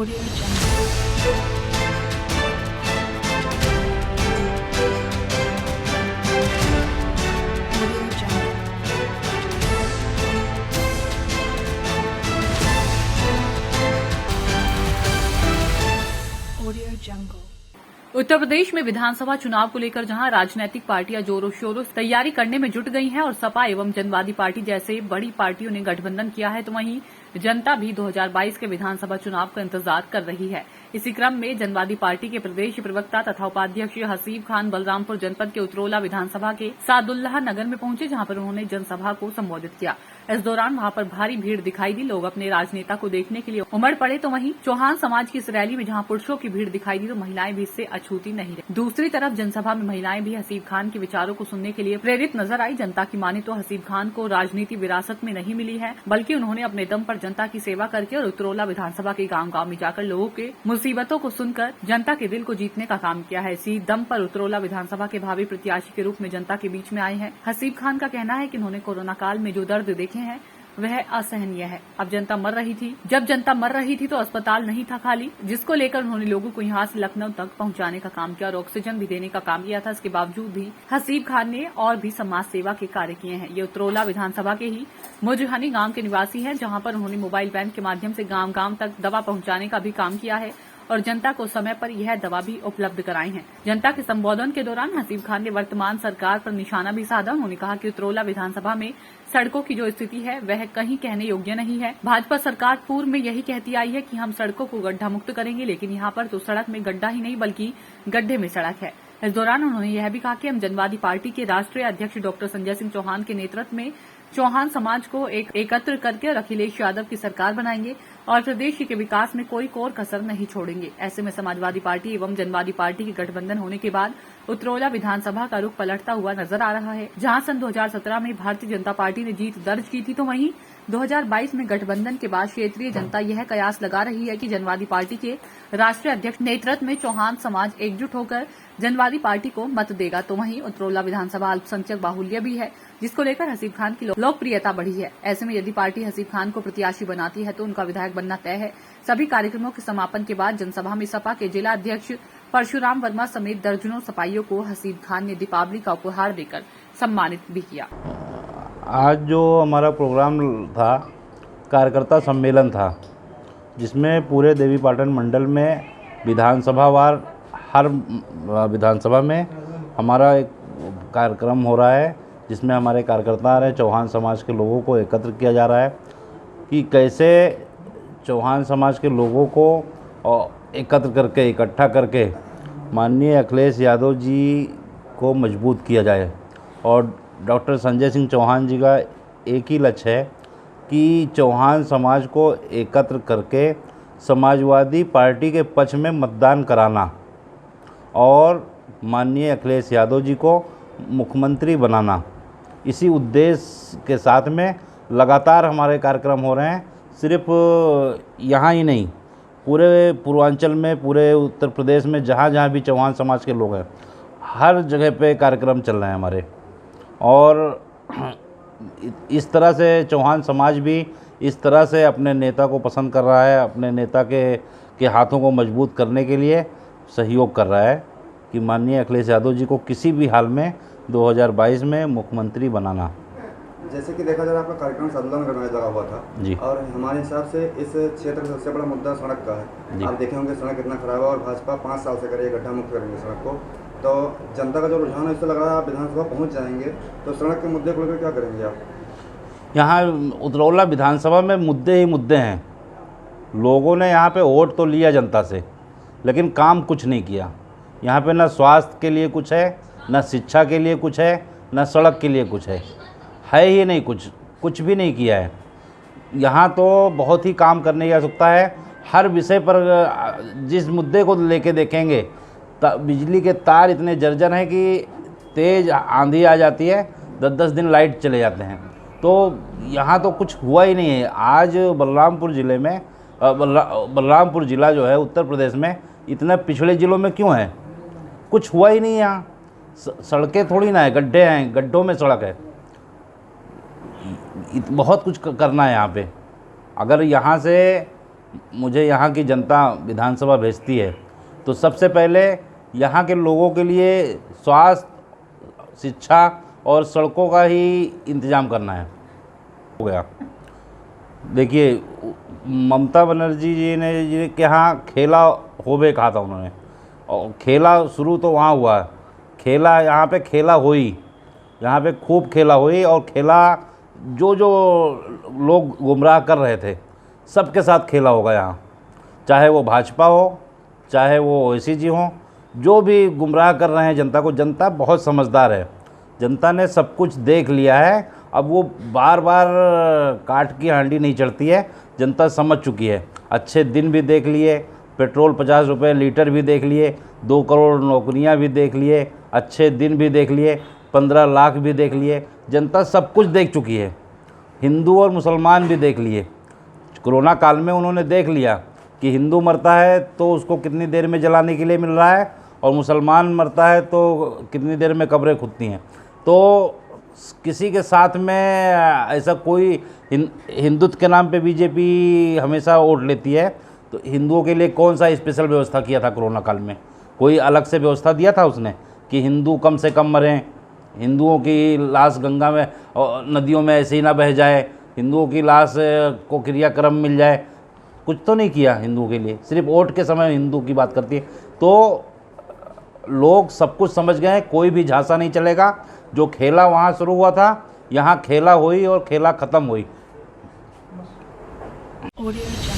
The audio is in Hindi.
Audio Jungle. Audio Jungle. Audio Jungle. Uttar Pradesh में विधानसभा चुनाव को लेकर जहां राजनीतिक पार्टियां जोरों शोरों से तैयारी करने में जुट गई हैं और सपा एवं जनवादी पार्टी जैसे बड़ी पार्टियों ने गठबंधन किया है, तो वहीं जनता भी 2022 के विधानसभा चुनाव का इंतजार कर रही है। इसी क्रम में जनवादी पार्टी के प्रदेश प्रवक्ता तथा उपाध्यक्ष हसीब खान बलरामपुर जनपद के उतरौला विधानसभा के सादुल्लाह नगर में पहुंचे, जहां पर उन्होंने जनसभा को संबोधित किया। इस दौरान वहां पर भारी भीड़ दिखाई दी। लोग अपने राजनेता को देखने के लिए उमड़ पड़े, तो वहीं चौहान समाज की इस रैली में जहां पुरुषों की भीड़ दिखाई दी, तो महिलाएं भी इससे अछूती नहीं रही। दूसरी तरफ जनसभा में महिलाएं भी हसीब खान के विचारों को सुनने के लिए प्रेरित नजर आई। जनता की माने तो हसीब खान को राजनीति विरासत में नहीं मिली है, बल्कि उन्होंने अपने दम पर जनता की सेवा करके और उतरौला विधानसभा के गांव-गांव में जाकर लोगों के मुसीबतों को सुनकर जनता के दिल को जीतने का काम किया है। इसी दम पर उतरौला विधानसभा के भावी प्रत्याशी के रूप में जनता के बीच में आए हैं। हसीब खान का कहना है कि उन्होंने कोरोना काल में जो दर्द देखे हैं वह असहनीय है। अब जनता मर रही थी, जब जनता मर रही थी तो अस्पताल नहीं था खाली, जिसको लेकर उन्होंने लोगों को यहाँ से लखनऊ तक पहुँचाने का काम किया और ऑक्सीजन भी देने का काम किया था। इसके बावजूद भी हसीब खान ने और भी समाज सेवा के कार्य किए हैं। ये उतरौला विधानसभा के ही मुजहनी गांव के निवासी हैं, जहां पर उन्होंने मोबाइल वैन के माध्यम से गांव-गांव तक दवा पहुंचाने का भी काम किया है और जनता को समय पर यह दवा भी उपलब्ध कराई है। जनता के संबोधन के दौरान हसीब खान ने वर्तमान सरकार पर निशाना भी साधा। उन्होंने कहा कि उतरौला विधानसभा में सड़कों की जो स्थिति है वह कहीं कहने योग्य नहीं है। भाजपा सरकार पूर्व में यही कहती आई है कि हम सड़कों को गड्ढा मुक्त करेंगे, लेकिन यहाँ पर तो सड़क में गड्ढा ही नहीं बल्कि गड्ढे में सड़क है। इस दौरान उन्होंने यह भी कहा कि हम जनवादी पार्टी के राष्ट्रीय अध्यक्ष डॉक्टर संजय सिंह चौहान के नेतृत्व में चौहान समाज को एकत्र करके और अखिलेश यादव की सरकार बनाएंगे और प्रदेश के विकास में कोई कोर कसर नहीं छोड़ेंगे। ऐसे में समाजवादी पार्टी एवं जनवादी पार्टी के गठबंधन होने के बाद उतरौला विधानसभा का रुख पलटता हुआ नजर आ रहा है। जहां सन 2017 में भारतीय जनता पार्टी ने जीत दर्ज की थी, तो वहीं 2022 में गठबंधन के बाद क्षेत्रीय जनता यह कयास लगा रही है कि जनवादी पार्टी के राष्ट्रीय अध्यक्ष नेतृत्व में चौहान समाज एकजुट होकर जनवादी पार्टी को मत देगा। तो वहीं उतरौला विधानसभा अल्पसंख्यक बाहुल्य भी है, जिसको लेकर हसीब खान की लोकप्रियता बढ़ी है। ऐसे में यदि पार्टी हसीब खान को प्रत्याशी बनाती है तो उनका विधायक बनना तय है। सभी कार्यक्रमों के समापन के बाद जनसभा में सपा के जिला अध्यक्ष परशुराम वर्मा समेत दर्जनों सपाइयों को हसीब खान ने दीपावली का उपहार देकर सम्मानित भी किया। आज जो हमारा प्रोग्राम था, कार्यकर्ता सम्मेलन था, जिसमें पूरे देवीपाटन मंडल में विधानसभावार हर विधानसभा में हमारा एक कार्यक्रम हो रहा है, जिसमें हमारे कार्यकर्ता आ रहे हैं। चौहान समाज के लोगों को एकत्र किया जा रहा है कि कैसे चौहान समाज के लोगों को एकत्र करके, इकट्ठा करके माननीय अखिलेश यादव जी को मजबूत किया जाए। और डॉक्टर संजय सिंह चौहान जी का एक ही लक्ष्य है कि चौहान समाज को एकत्र करके समाजवादी पार्टी के पक्ष में मतदान कराना और माननीय अखिलेश यादव जी को मुख्यमंत्री बनाना। इसी उद्देश्य के साथ में लगातार हमारे कार्यक्रम हो रहे हैं। सिर्फ यहाँ ही नहीं, पूरे पूर्वांचल में, पूरे उत्तर प्रदेश में जहाँ जहाँ भी चौहान समाज के लोग हैं, हर जगह पे कार्यक्रम चल रहे हैं हमारे। और इस तरह से चौहान समाज भी इस तरह से अपने नेता को पसंद कर रहा है, अपने नेता के हाथों को मजबूत करने के लिए सहयोग कर रहा है कि माननीय अखिलेश यादव जी को किसी भी हाल में 2022 में मुख्यमंत्री बनाना। जैसे कि देखा जाए, आपका कार्यक्रम सादुल्लाह में लगा हुआ था जी, और हमारे हिसाब से इस क्षेत्र का सबसे बड़ा मुद्दा सड़क का है। आप देखे होंगे सड़क कितना खराब है और भाजपा 5 साल से करे गड्ढा मुक्त करेंगे सड़क को। तो जनता का जो रुझान है, इससे लग रहा है आप विधानसभा पहुँच जाएंगे, तो सड़क के मुद्दे को लेकर क्या करेंगे आप? यहाँ उतरौला विधानसभा में मुद्दे ही मुद्दे हैं। लोगों ने यहाँ पे वोट तो लिया जनता से, लेकिन काम कुछ नहीं किया। यहाँ पे न स्वास्थ्य के लिए कुछ है, न शिक्षा के लिए कुछ है, न सड़क के लिए कुछ है ही नहीं। कुछ भी नहीं किया है। यहाँ तो बहुत ही काम करने की आवश्यकता है। हर विषय पर जिस मुद्दे को लेके देखेंगे, बिजली के तार इतने जर्जर हैं कि तेज़ आंधी आ जाती है, 10-10 दिन लाइट चले जाते हैं। तो यहाँ तो कुछ हुआ ही नहीं है। आज बलरामपुर ज़िले में बलरामपुर ज़िला जो है उत्तर प्रदेश में इतने पिछड़े ज़िलों में क्यों है? कुछ हुआ ही नहीं। यहाँ सड़कें थोड़ी ना है, गड्ढे हैं, गड्ढों में सड़क है। बहुत कुछ करना है यहाँ पे। अगर यहाँ से मुझे यहाँ की जनता विधानसभा भेजती है तो सबसे पहले यहाँ के लोगों के लिए स्वास्थ्य, शिक्षा और सड़कों का ही इंतज़ाम करना है। हो गया, देखिए ममता बनर्जी जी ने जी के यहाँ खेला होबे कहा था उन्होंने, और खेला शुरू तो वहाँ हुआ, खेला यहाँ पे खेला हुई, यहाँ पे खूब खेला हुई और खेला जो जो लोग गुमराह कर रहे थे सबके साथ खेला होगा यहाँ, चाहे वो भाजपा हो चाहे वो ओवैसी जी हों, जो भी गुमराह कर रहे हैं जनता को। जनता बहुत समझदार है, जनता ने सब कुछ देख लिया है, अब वो बार बार काट की हांडी नहीं चढ़ती है, जनता समझ चुकी है। अच्छे दिन भी देख लिए, पेट्रोल 50 रुपये लीटर भी देख लिए, 2 करोड़ नौकरियां भी देख लिए, अच्छे दिन भी देख लिए, 15 लाख भी देख लिए, जनता सब कुछ देख चुकी है। हिंदू और मुसलमान भी देख लिए, कोरोना काल में उन्होंने देख लिया कि हिंदू मरता है तो उसको कितनी देर में जलाने के लिए मिल रहा है और मुसलमान मरता है तो कितनी देर में कब्रें खुदती हैं। तो किसी के साथ में ऐसा कोई हिंदुत्व के नाम पे बीजेपी हमेशा वोट लेती है, तो हिंदुओं के लिए कौन सा स्पेशल व्यवस्था किया था कोरोना काल में? कोई अलग से व्यवस्था दिया था उसने कि हिंदू कम से कम मरें, हिंदुओं की लाश गंगा में और नदियों में ऐसे ही ना बह जाए, हिंदुओं की लाश को क्रियाक्रम मिल जाए? कुछ तो नहीं किया हिंदुओं के लिए, सिर्फ वोट के समय हिंदू की बात करती है। तो लोग सब कुछ समझ गए हैं, कोई भी झांसा नहीं चलेगा। जो खेला वहाँ शुरू हुआ था, यहाँ खेला हुई और खेला ख़त्म हुई। Audio